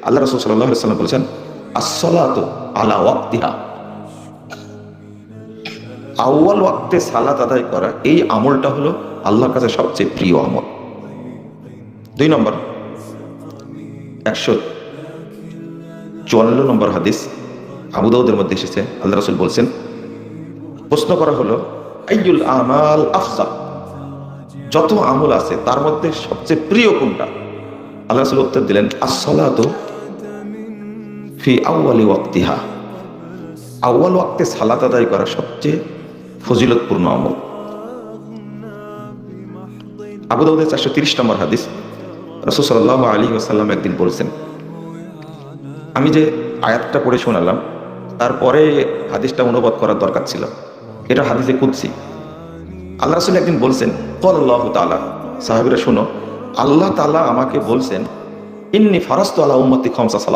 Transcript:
আল্লাহ রাসূল সাল্লাল্লাহু আলাইহি ওয়াসাল্লাম বলেছেন, আস-সালাতু আলা ওয়াক্তিহা, আউয়াল ওয়াক্তে সালাত আদায় করা, এই আমলটা হলো আল্লাহর কাছে সবচেয়ে প্রিয় আমল। 2 নম্বর 154 নম্বর হাদিস আবু দাউদের মধ্যে এসেছে। আল্লাহ রাসূল বলছেন, প্রশ্ন করা হলো আইয়ুল আমাল আফজাল, যত আমল আছে তার মধ্যে সবচেয়ে প্রিয় কোনটা? আল্লাহ রাসূল উত্তর দিলেন, আস-সালাতু ফি আউয়ালি ওয়াক্তিহা, আউয়াল ওয়াক্তে সালাত আদায় করা সবচেয়ে ফজিলতপূর্ণ আমল। আবু দাউদের 430 নম্বর হাদিস, রাসূল সাল্লাল্লাহু আলাইহি ওয়াসাল্লাম একদিন বলছেন, আমি যে আয়াতটা পড়ে শোনালাম তারপরে হাদিসটা অনুবাদ করার দরকার ছিল, এটা হাদিসে কুদসি। আল্লাহ রাসূল একদিন বলছেন, ক্বালাল্লাহু তাআলা, সাহাবীরা শুনো, আল্লাহ তাআলা আমাকে বলছেন, ইন্নী ফারাজতু আলা উম্মতি খামসা সালাওয়াত,